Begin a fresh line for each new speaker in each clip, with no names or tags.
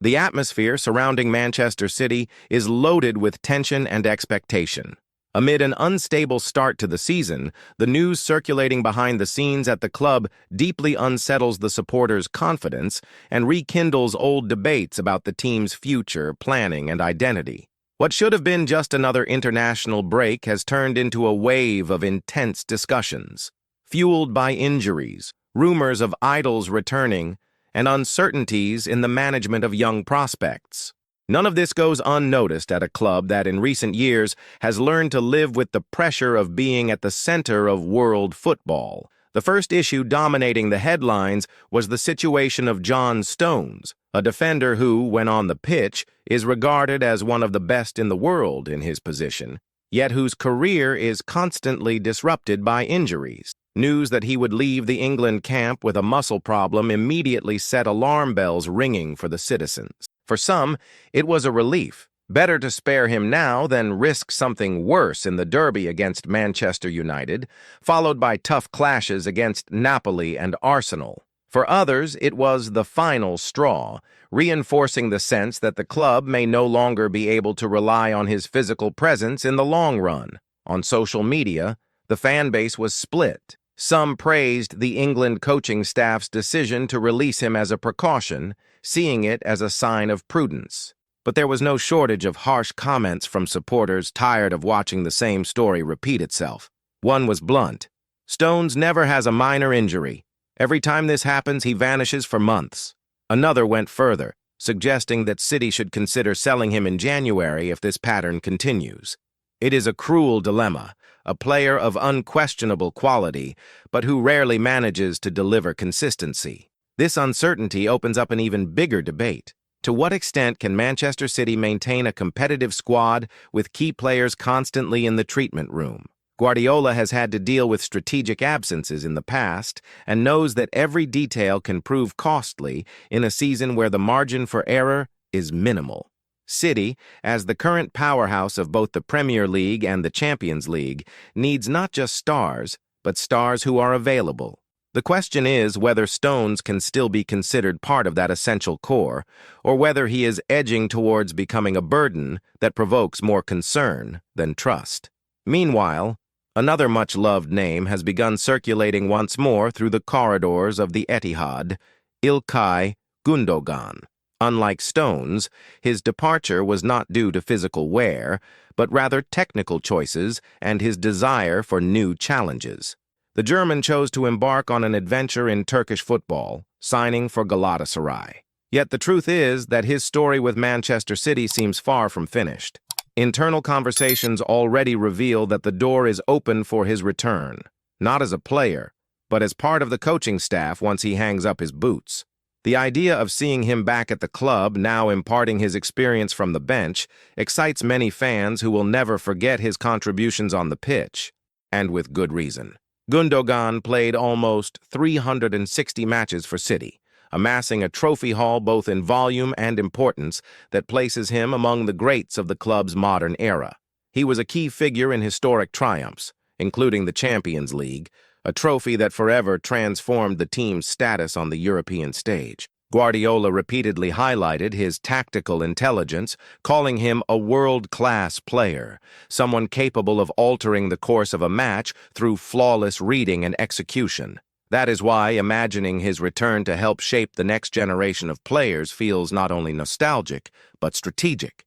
The atmosphere surrounding Manchester City is loaded with tension and expectation. Amid an unstable start to the season, the news circulating behind the scenes at the club deeply unsettles the supporters' confidence and rekindles old debates about the team's future, planning, and identity. What should have been just another international break has turned into a wave of intense discussions, fueled by injuries, rumors of idols returning, and uncertainties in the management of young prospects. None of this goes unnoticed at a club that in recent years has learned to live with the pressure of being at the center of world football. The first issue dominating the headlines was the situation of John Stones, a defender who, when on the pitch, is regarded as one of the best in the world in his position, yet whose career is constantly disrupted by injuries. News that he would leave the England camp with a muscle problem immediately set alarm bells ringing for the citizens. For some, it was a relief. Better to spare him now than risk something worse in the derby against Manchester United, followed by tough clashes against Napoli and Arsenal. For others, it was the final straw, reinforcing the sense that the club may no longer be able to rely on his physical presence in the long run. On social media, the fan base was split. Some praised the England coaching staff's decision to release him as a precaution, seeing it as a sign of prudence. But there was no shortage of harsh comments from supporters tired of watching the same story repeat itself. One was blunt. Stones never has a minor injury. Every time this happens, he vanishes for months. Another went further, suggesting that City should consider selling him in January if this pattern continues. It is a cruel dilemma, a player of unquestionable quality, but who rarely manages to deliver consistency. This uncertainty opens up an even bigger debate. To what extent can Manchester City maintain a competitive squad with key players constantly in the treatment room? Guardiola has had to deal with strategic absences in the past and knows that every detail can prove costly in a season where the margin for error is minimal. City, as the current powerhouse of both the Premier League and the Champions League, needs not just stars, but stars who are available. The question is whether Stones can still be considered part of that essential core, or whether he is edging towards becoming a burden that provokes more concern than trust. Meanwhile, another much-loved name has begun circulating once more through the corridors of the Etihad, İlkay Gundogan. Unlike Stones, his departure was not due to physical wear, but rather technical choices and his desire for new challenges. The German chose to embark on an adventure in Turkish football, signing for Galatasaray. Yet the truth is that his story with Manchester City seems far from finished. Internal conversations already reveal that the door is open for his return, not as a player, but as part of the coaching staff once he hangs up his boots. The idea of seeing him back at the club, now imparting his experience from the bench, excites many fans who will never forget his contributions on the pitch, and with good reason. Gundogan played almost 360 matches for City, amassing a trophy haul both in volume and importance that places him among the greats of the club's modern era. He was a key figure in historic triumphs, including the Champions League, a trophy that forever transformed the team's status on the European stage. Guardiola repeatedly highlighted his tactical intelligence, calling him a world-class player, someone capable of altering the course of a match through flawless reading and execution. That is why imagining his return to help shape the next generation of players feels not only nostalgic, but strategic.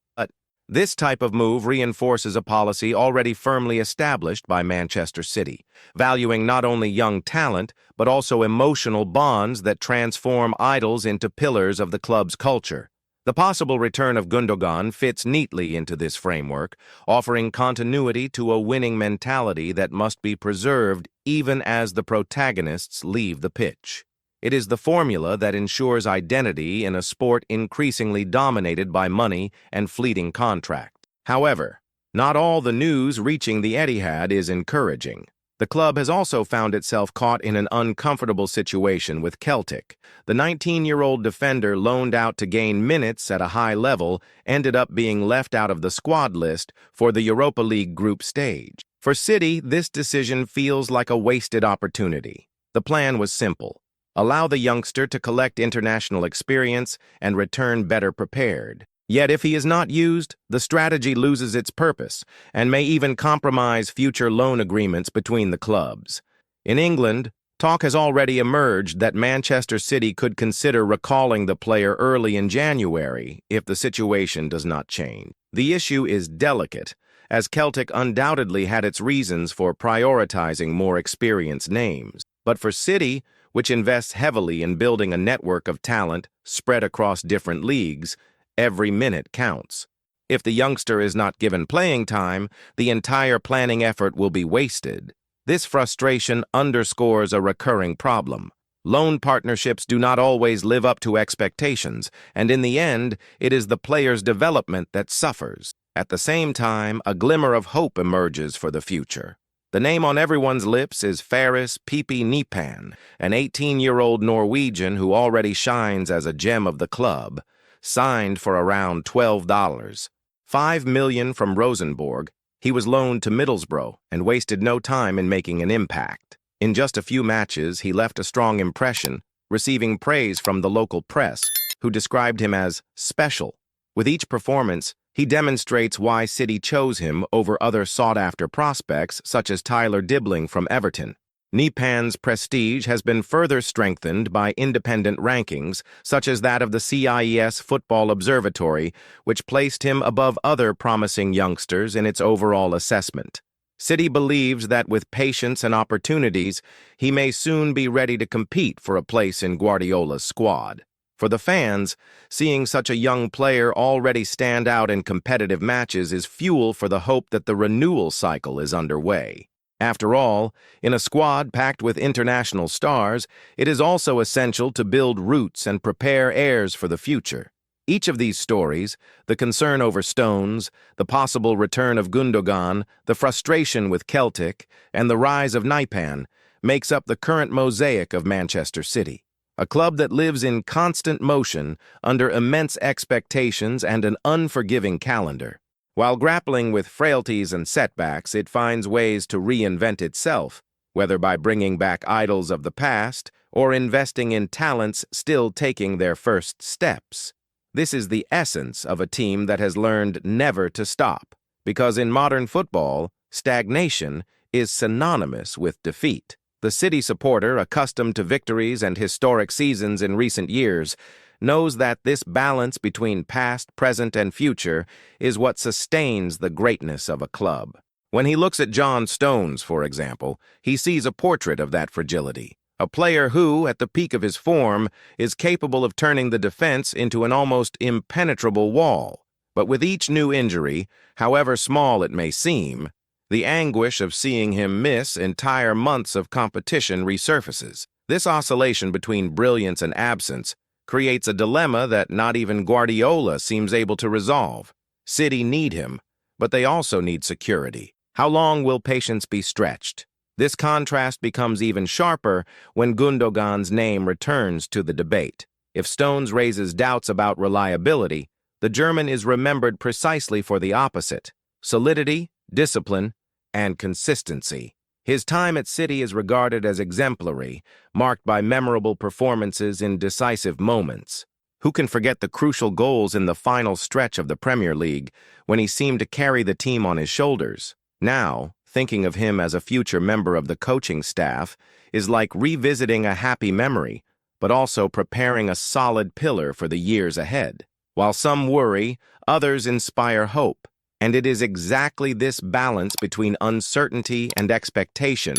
This type of move reinforces a policy already firmly established by Manchester City, valuing not only young talent, but also emotional bonds that transform idols into pillars of the club's culture. The possible return of Gundogan fits neatly into this framework, offering continuity to a winning mentality that must be preserved even as the protagonists leave the pitch. It is the formula that ensures identity in a sport increasingly dominated by money and fleeting contracts. However, not all the news reaching the Etihad is encouraging. The club has also found itself caught in an uncomfortable situation with Celtic. The 19-year-old defender loaned out to gain minutes at a high level ended up being left out of the squad list for the Europa League group stage. For City, this decision feels like a wasted opportunity. The plan was simple: Allow the youngster to collect international experience and return better prepared. Yet if he is not used, the strategy loses its purpose and may even compromise future loan agreements between the clubs. In England, talk has already emerged that Manchester City could consider recalling the player early in January if the situation does not change. The issue is delicate, as Celtic undoubtedly had its reasons for prioritizing more experienced names. But for City, which invests heavily in building a network of talent spread across different leagues, every minute counts. If the youngster is not given playing time, the entire planning effort will be wasted. This frustration underscores a recurring problem. Loan partnerships do not always live up to expectations, and in the end, it is the player's development that suffers. At the same time, a glimmer of hope emerges for the future. The name on everyone's lips is Ferris Nepan, an 18-year-old Norwegian who already shines as a gem of the club, signed for around $12. $5 million from Rosenborg, he was loaned to Middlesbrough and wasted no time in making an impact. In just a few matches, he left a strong impression, receiving praise from the local press, who described him as special. With each performance, he demonstrates why City chose him over other sought-after prospects such as Tyler Dibling from Everton. Nepan's prestige has been further strengthened by independent rankings, such as that of the CIES Football Observatory, which placed him above other promising youngsters in its overall assessment. City believes that with patience and opportunities, he may soon be ready to compete for a place in Guardiola's squad. For the fans, seeing such a young player already stand out in competitive matches is fuel for the hope that the renewal cycle is underway. After all, in a squad packed with international stars, it is also essential to build roots and prepare heirs for the future. Each of these stories, the concern over Stones, the possible return of Gundogan, the frustration with Celtic, and the rise of Nepan, makes up the current mosaic of Manchester City. A club that lives in constant motion under immense expectations and an unforgiving calendar. While grappling with frailties and setbacks, it finds ways to reinvent itself, whether by bringing back idols of the past or investing in talents still taking their first steps. This is the essence of a team that has learned never to stop, because in modern football, stagnation is synonymous with defeat. The City supporter, accustomed to victories and historic seasons in recent years, knows that this balance between past, present, and future is what sustains the greatness of a club. When he looks at John Stones, for example, he sees a portrait of that fragility. A player who, at the peak of his form, is capable of turning the defense into an almost impenetrable wall. But with each new injury, however small it may seem, the anguish of seeing him miss entire months of competition resurfaces. This oscillation between brilliance and absence creates a dilemma that not even Guardiola seems able to resolve. City need him, but they also need security. How long will patience be stretched? This contrast becomes even sharper when Gundogan's name returns to the debate. If Stones raises doubts about reliability, the German is remembered precisely for the opposite: solidity, discipline, and consistency. His time at City is regarded as exemplary, marked by memorable performances in decisive moments. Who can forget the crucial goals in the final stretch of the Premier League when he seemed to carry the team on his shoulders? Now, thinking of him as a future member of the coaching staff is like revisiting a happy memory, but also preparing a solid pillar for the years ahead. While some worry, others inspire hope. And it is exactly this balance between uncertainty and expectation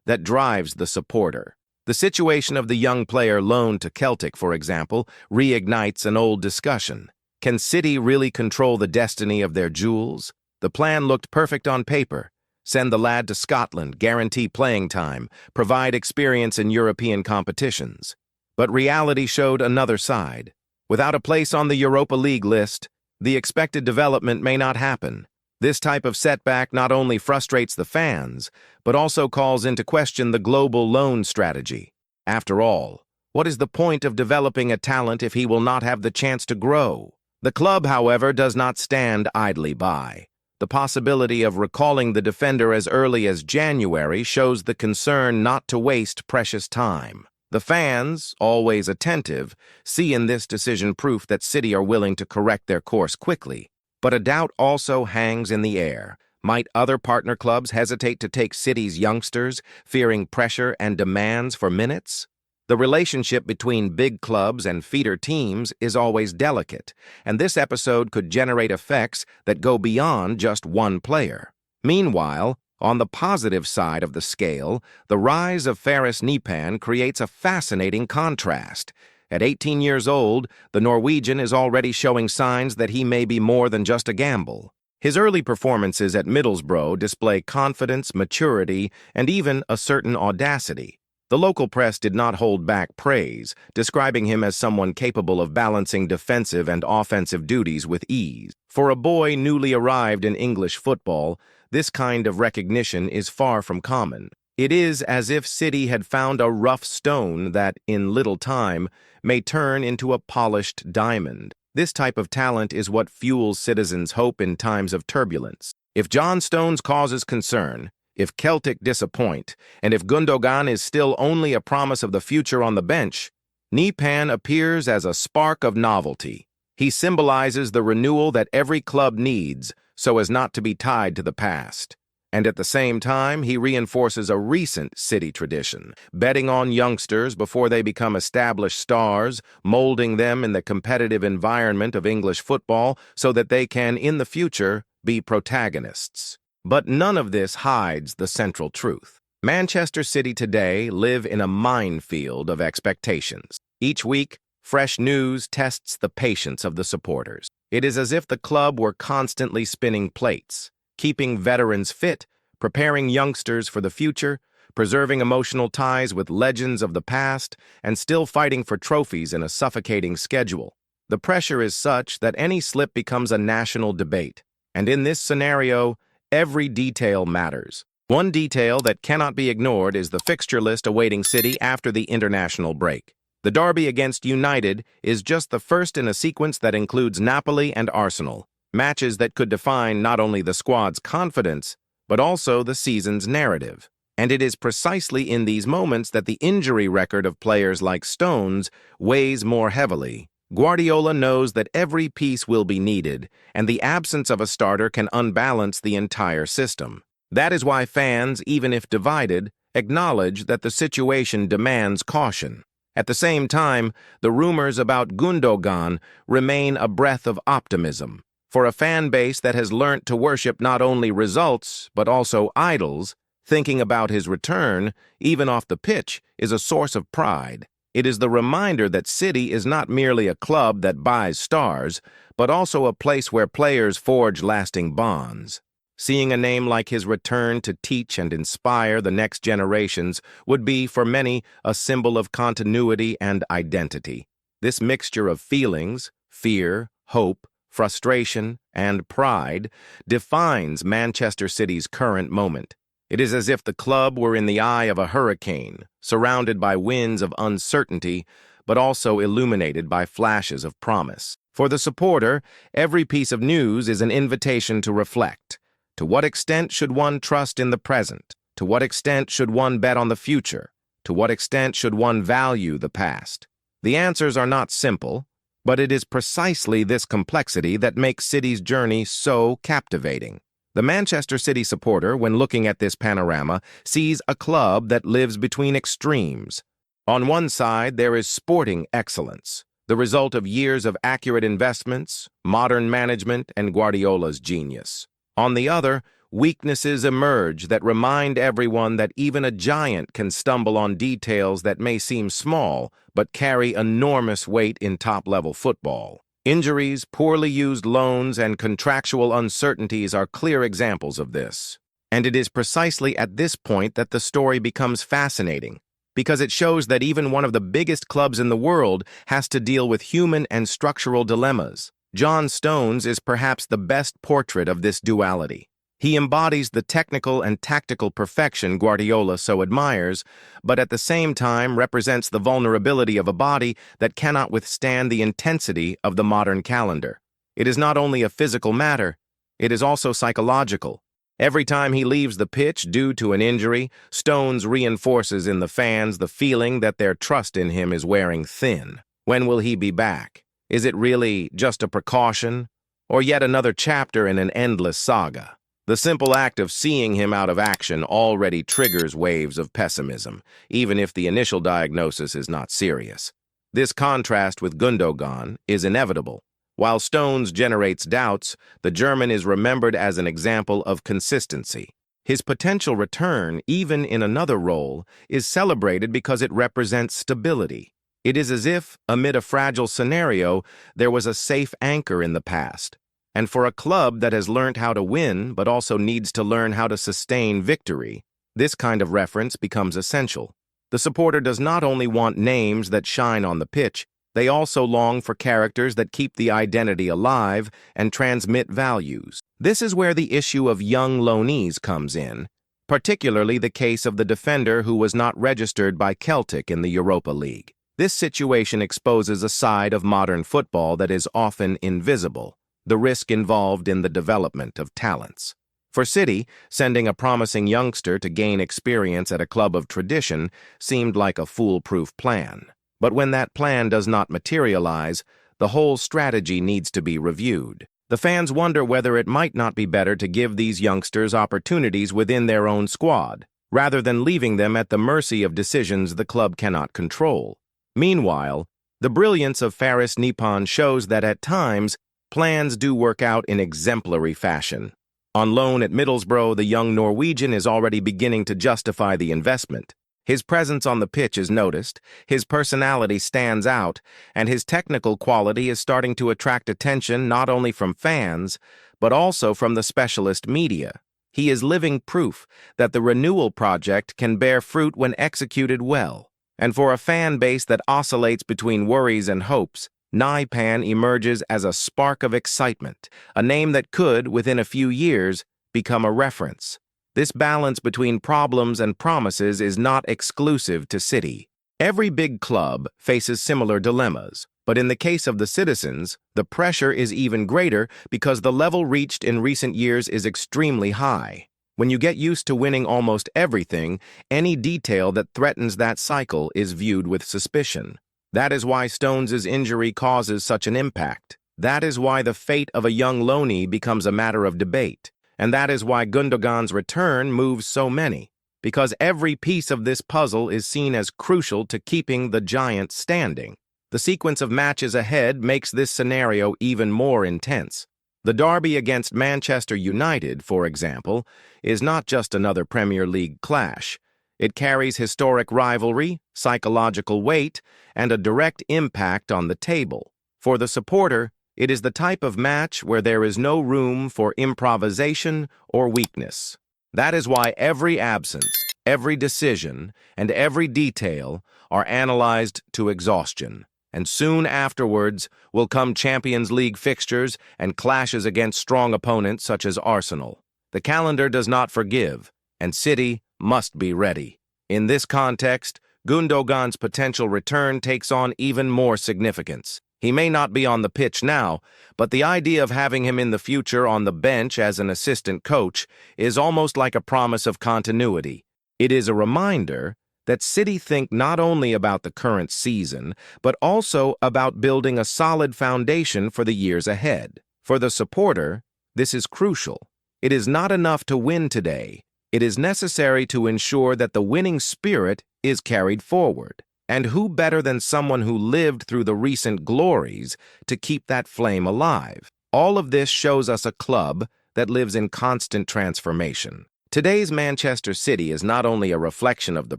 that drives the supporter. The situation of the young player loaned to Celtic, for example, reignites an old discussion. Can City really control the destiny of their jewels? The plan looked perfect on paper. Send the lad to Scotland, guarantee playing time, provide experience in European competitions. But reality showed another side. Without a place on the Europa League list, the expected development may not happen. This type of setback not only frustrates the fans, but also calls into question the global loan strategy. After all, what is the point of developing a talent if he will not have the chance to grow? The club, however, does not stand idly by. The possibility of recalling the defender as early as January shows the concern not to waste precious time. The fans, always attentive, see in this decision proof that City are willing to correct their course quickly. But a doubt also hangs in the air. Might other partner clubs hesitate to take City's youngsters, fearing pressure and demands for minutes? The relationship between big clubs and feeder teams is always delicate, and this episode could generate effects that go beyond just one player. Meanwhile, on the positive side of the scale, the rise of Ferris Nepan creates a fascinating contrast. At 18 years old, the Norwegian is already showing signs that he may be more than just a gamble. His early performances at Middlesbrough display confidence, maturity, and even a certain audacity. The local press did not hold back praise, describing him as someone capable of balancing defensive and offensive duties with ease. For a boy newly arrived in English football, this kind of recognition is far from common. It is as if City had found a rough stone that, in little time, may turn into a polished diamond. This type of talent is what fuels citizens' hope in times of turbulence. If John Stones causes concern, if Celtic disappoint, and if Gundogan is still only a promise of the future on the bench, Nepan appears as a spark of novelty. He symbolizes the renewal that every club needs so as not to be tied to the past. And at the same time, he reinforces a recent City tradition, betting on youngsters before they become established stars, molding them in the competitive environment of English football so that they can, in the future, be protagonists. But none of this hides the central truth. Manchester City today live in a minefield of expectations. Each week, fresh news tests the patience of the supporters. It is as if the club were constantly spinning plates, keeping veterans fit, preparing youngsters for the future, preserving emotional ties with legends of the past, and still fighting for trophies in a suffocating schedule. The pressure is such that any slip becomes a national debate, and in this scenario, every detail matters. One detail that cannot be ignored is the fixture list awaiting City after the international break. The derby against United is just the first in a sequence that includes Napoli and Arsenal, matches that could define not only the squad's confidence, but also the season's narrative. And it is precisely in these moments that the injury record of players like Stones weighs more heavily. Guardiola knows that every piece will be needed, and the absence of a starter can unbalance the entire system. That is why fans, even if divided, acknowledge that the situation demands caution. At the same time, the rumors about Gundogan remain a breath of optimism. For a fan base that has learnt to worship not only results, but also idols, thinking about his return, even off the pitch, is a source of pride. It is the reminder that City is not merely a club that buys stars, but also a place where players forge lasting bonds. Seeing a name like his return to teach and inspire the next generations would be, for many, a symbol of continuity and identity. This mixture of feelings, fear, hope, frustration, and pride defines Manchester City's current moment. It is as if the club were in the eye of a hurricane, surrounded by winds of uncertainty, but also illuminated by flashes of promise. For the supporter, every piece of news is an invitation to reflect. To what extent should one trust in the present? To what extent should one bet on the future? To what extent should one value the past? The answers are not simple, but it is precisely this complexity that makes City's journey so captivating. The Manchester City supporter, when looking at this panorama, sees a club that lives between extremes. On one side, there is sporting excellence, the result of years of accurate investments, modern management, and Guardiola's genius. On the other, weaknesses emerge that remind everyone that even a giant can stumble on details that may seem small, but carry enormous weight in top-level football. Injuries, poorly used loans, and contractual uncertainties are clear examples of this. And it is precisely at this point that the story becomes fascinating, because it shows that even one of the biggest clubs in the world has to deal with human and structural dilemmas. John Stones is perhaps the best portrait of this duality. He embodies the technical and tactical perfection Guardiola so admires, but at the same time represents the vulnerability of a body that cannot withstand the intensity of the modern calendar. It is not only a physical matter, it is also psychological. Every time he leaves the pitch due to an injury, Stones reinforces in the fans the feeling that their trust in him is wearing thin. When will he be back? Is it really just a precaution, or yet another chapter in an endless saga? The simple act of seeing him out of action already triggers waves of pessimism, even if the initial diagnosis is not serious. This contrast with Gundogan is inevitable. While Stones generates doubts, the German is remembered as an example of consistency. His potential return, even in another role, is celebrated because it represents stability. It is as if, amid a fragile scenario, there was a safe anchor in the past. And for a club that has learned how to win but also needs to learn how to sustain victory, this kind of reference becomes essential. The supporter does not only want names that shine on the pitch, they also long for characters that keep the identity alive and transmit values. This is where the issue of young loanees comes in, particularly the case of the defender who was not registered by Celtic in the Europa League. This situation exposes a side of modern football that is often invisible, the risk involved in the development of talents. For City, sending a promising youngster to gain experience at a club of tradition seemed like a foolproof plan. But when that plan does not materialize, the whole strategy needs to be reviewed. The fans wonder whether it might not be better to give these youngsters opportunities within their own squad, rather than leaving them at the mercy of decisions the club cannot control. Meanwhile, the brilliance of Ferris Nepan shows that at times, plans do work out in exemplary fashion. On loan at Middlesbrough, the young Norwegian is already beginning to justify the investment. His presence on the pitch is noticed, his personality stands out, and his technical quality is starting to attract attention not only from fans, but also from the specialist media. He is living proof that the renewal project can bear fruit when executed well. And for a fan base that oscillates between worries and hopes, Nepan emerges as a spark of excitement, a name that could, within a few years, become a reference. This balance between problems and promises is not exclusive to City. Every big club faces similar dilemmas, but in the case of the Citizens, the pressure is even greater because the level reached in recent years is extremely high. When you get used to winning almost everything, any detail that threatens that cycle is viewed with suspicion. That is why Stones' injury causes such an impact. That is why the fate of a young loanee becomes a matter of debate. And that is why Gundogan's return moves so many, because every piece of this puzzle is seen as crucial to keeping the giant standing. The sequence of matches ahead makes this scenario even more intense. The derby against Manchester United, for example, is not just another Premier League clash. It carries historic rivalry, psychological weight, and a direct impact on the table. For the supporter, it is the type of match where there is no room for improvisation or weakness. That is why every absence, every decision, and every detail are analyzed to exhaustion. And soon afterwards will come Champions League fixtures and clashes against strong opponents such as Arsenal. The calendar does not forgive, and City must be ready. In this context, Gundogan's potential return takes on even more significance. He may not be on the pitch now, but the idea of having him in the future on the bench as an assistant coach is almost like a promise of continuity. It is a reminder that City think not only about the current season, but also about building a solid foundation for the years ahead. For the supporter, this is crucial. It is not enough to win today. It is necessary to ensure that the winning spirit is carried forward. And who better than someone who lived through the recent glories to keep that flame alive? All of this shows us a club that lives in constant transformation. Today's Manchester City is not only a reflection of the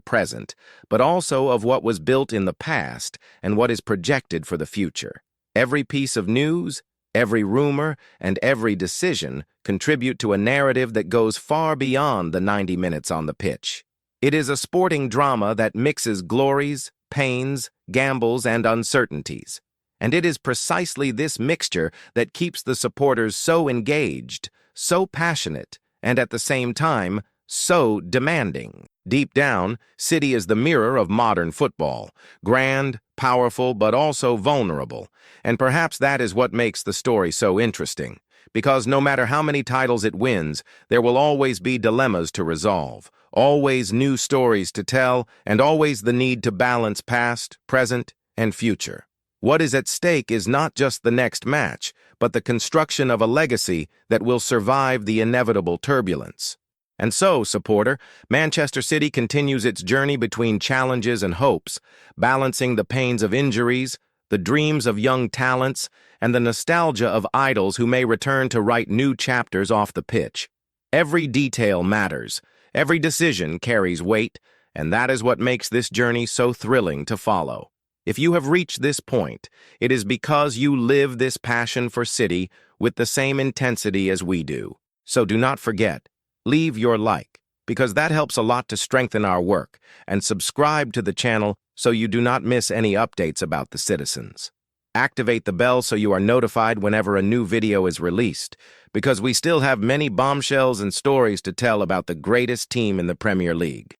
present, but also of what was built in the past and what is projected for the future. Every piece of news, every rumor, and every decision contribute to a narrative that goes far beyond the 90 minutes on the pitch. It is a sporting drama that mixes glories, pains, gambles, and uncertainties. And it is precisely this mixture that keeps the supporters so engaged, so passionate, and at the same time, so demanding. Deep down, City is the mirror of modern football, grand, powerful, but also vulnerable. And perhaps that is what makes the story so interesting. because no matter how many titles it wins, there will always be dilemmas to resolve, always new stories to tell, and always the need to balance past, present, and future. What is at stake is not just the next match, but the construction of a legacy that will survive the inevitable turbulence. And so, supporter, Manchester City continues its journey between challenges and hopes, balancing the pains of injuries, the dreams of young talents, and the nostalgia of idols who may return to write new chapters off the pitch. Every detail matters, every decision carries weight, and that is what makes this journey so thrilling to follow. If you have reached this point, it is because you live this passion for City with the same intensity as we do. So do not forget, leave your like, because that helps a lot to strengthen our work, and subscribe to the channel so you do not miss any updates about the citizens. Activate the bell so you are notified whenever a new video is released, because we still have many bombshells and stories to tell about the greatest team in the Premier League.